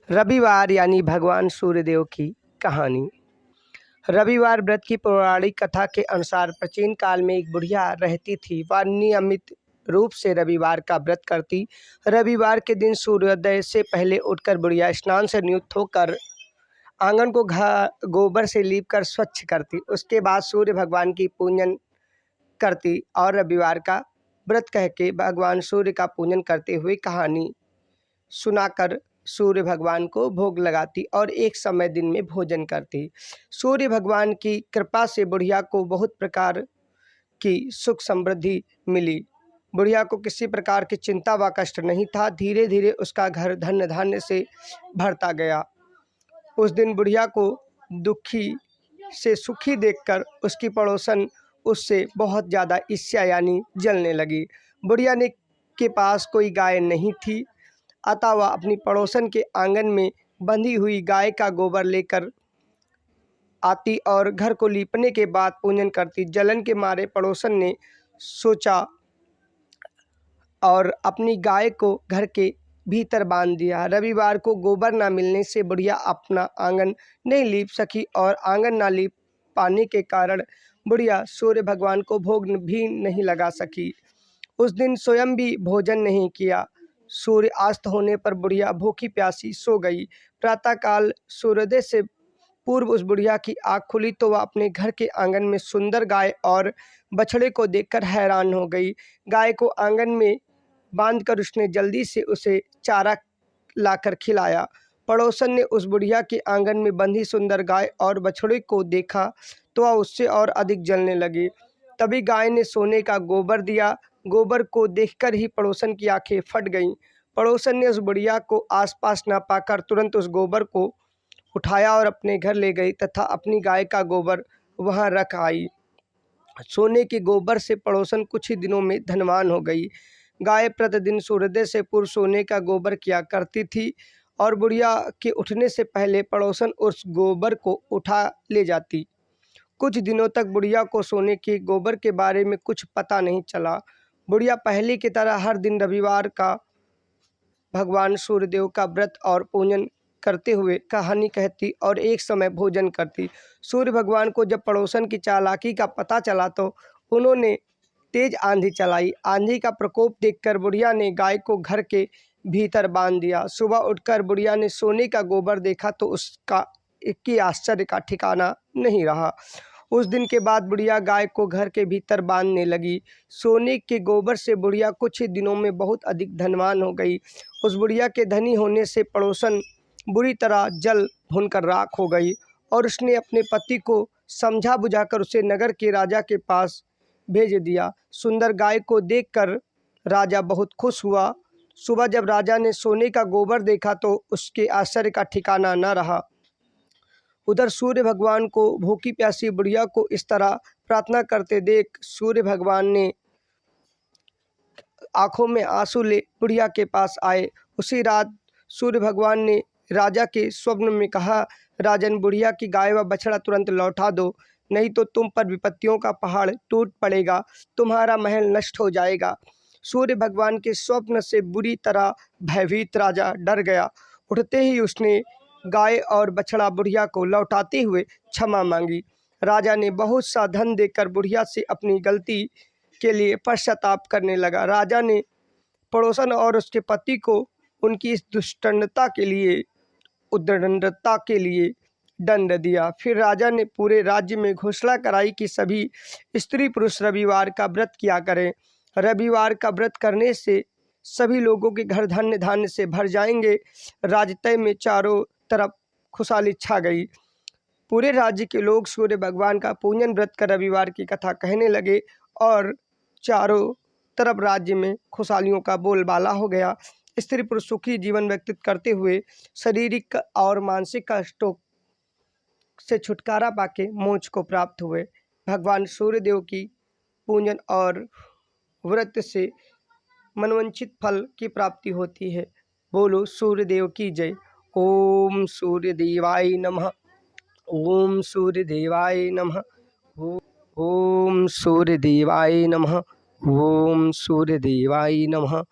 रविवार यानी भगवान सूर्यदेव की कहानी। रविवार व्रत की पौराणिक कथा के अनुसार प्राचीन काल में एक बुढ़िया रहती थी। वह नियमित रूप से रविवार का व्रत करती। रविवार के दिन सूर्योदय से पहले उठकर बुढ़िया स्नान से नियुक्त होकर आंगन को गोबर से लीप कर स्वच्छ करती। उसके बाद सूर्य भगवान की पूजन करती और रविवार का व्रत कह के भगवान सूर्य का पूजन करते हुए कहानी सुनाकर सूर्य भगवान को भोग लगाती और एक समय दिन में भोजन करती। सूर्य भगवान की कृपा से बुढ़िया को बहुत प्रकार की सुख समृद्धि मिली। बुढ़िया को किसी प्रकार की चिंता व कष्ट नहीं था। धीरे धीरे उसका घर धन्य धान्य से भरता गया। उस दिन बुढ़िया को दुखी से सुखी देखकर उसकी पड़ोसन उससे बहुत ज़्यादा ईर्ष्या यानी जलने लगी। बुढ़िया ने के पास कोई गाय नहीं थी, अतः वह अपनी पड़ोसन के आंगन में बंधी हुई गाय का गोबर लेकर आती और घर को लीपने के बाद पूजन करती। जलन के मारे पड़ोसन ने सोचा और अपनी गाय को घर के भीतर बांध दिया। रविवार को गोबर न मिलने से बुढ़िया अपना आंगन नहीं लीप सकी और आंगन न लीप पाने के कारण बुढ़िया सूर्य भगवान को भोग भी नहीं लगा सकी। उस दिन स्वयं भी भोजन नहीं किया। सूर्य अस्त होने पर बुढ़िया भूखी प्यासी सो गई। प्रातःकाल सूर्योदय से पूर्व उस बुढ़िया की आँख खुली तो वह अपने घर के आंगन में सुंदर गाय और बछड़े को देखकर हैरान हो गई। गाय को आंगन में बांधकर उसने जल्दी से उसे चारा लाकर खिलाया। पड़ोसन ने उस बुढ़िया के आंगन में बंधी सुंदर गाय और बछड़े को देखा तो वह उससे और अधिक जलने लगी। तभी गाय ने सोने का गोबर दिया। गोबर को देखकर ही पड़ोसन की आंखें फट गईं। पड़ोसन ने उस बुढ़िया को आसपास न पाकर तुरंत उस गोबर को उठाया और अपने घर ले गई तथा अपनी गाय का गोबर वहां रख आई। सोने के गोबर से पड़ोसन कुछ ही दिनों में धनवान हो गई। गाय प्रतिदिन सूर्योदय से पूर्व सोने का गोबर किया करती थी और बुढ़िया के उठने से पहले पड़ोसन उस गोबर को उठा ले जाती। कुछ दिनों तक बुढ़िया को सोने के गोबर के बारे में कुछ पता नहीं चला। बुढ़िया पहले की तरह हर दिन रविवार का भगवान सूर्यदेव का व्रत और पूजन करते हुए कहानी कहती और एक समय भोजन करती। सूर्य भगवान को जब पड़ोसन की चालाकी का पता चला तो उन्होंने तेज आंधी चलाई। आंधी का प्रकोप देखकर बुढ़िया ने गाय को घर के भीतर बांध दिया। सुबह उठकर बुढ़िया ने सोने का गोबर देखा तो उसका की आश्चर्य का ठिकाना नहीं रहा। उस दिन के बाद बुढ़िया गाय को घर के भीतर बांधने लगी। सोने के गोबर से बुढ़िया कुछ ही दिनों में बहुत अधिक धनवान हो गई। उस बुढ़िया के धनी होने से पड़ोसन बुरी तरह जल भूनकर राख हो गई और उसने अपने पति को समझा बुझाकर उसे नगर के राजा के पास भेज दिया। सुंदर गाय को देखकर राजा बहुत खुश हुआ। सुबह जब राजा ने सोने का गोबर देखा तो उसके आश्चर्य का ठिकाना न रहा। उधर सूर्य भगवान को भूखी प्यासी बुढ़िया को इस तरह प्रार्थना करते देख सूर्य भगवान ने आंखों में आंसू ले बुढ़िया के पास आए। उसी रात सूर्य भगवान ने राजा के स्वप्न में कहा, राजन, बुढ़िया की गाय व बछड़ा तुरंत लौटा दो, नहीं तो तुम पर विपत्तियों का पहाड़ टूट पड़ेगा, तुम्हारा महल नष्ट हो जाएगा। सूर्य भगवान के स्वप्न से बुरी तरह भयभीत राजा डर गया। उठते ही उसने गाय और बछड़ा बुढ़िया को लौटाते हुए क्षमा मांगी। राजा ने बहुत सा धन देकर बुढ़िया से अपनी गलती के लिए पश्चाताप करने लगा। राजा ने पड़ोसन और उसके पति को उनकी इस दुष्टता के लिए दंड दिया। फिर राजा ने पूरे राज्य में घोषणा कराई कि सभी स्त्री पुरुष रविवार का व्रत किया करें। रविवार का व्रत करने से सभी लोगों के घर धन्य धान्य से भर जाएंगे। राजतय में चारों तरफ खुशहाली छा गई। पूरे राज्य के लोग सूर्य भगवान का पूजन व्रत कर रविवार की कथा कहने लगे और चारों तरफ राज्य में खुशहालियों का बोलबाला हो गया। स्त्री पुरुष सुखी जीवन व्यतीत करते हुए शारीरिक और मानसिक कष्टों से छुटकारा पाके मोक्ष को प्राप्त हुए। भगवान सूर्यदेव की पूजन और व्रत से मनवांछित फल की प्राप्ति होती है। बोलो सूर्यदेव की जय। ओम सूर्यदेवाय नमः। ओम सूर्यदेवाय नमः। ओम सूर्यदेवाय नमः। ओम सूर्यदेवाय नमः।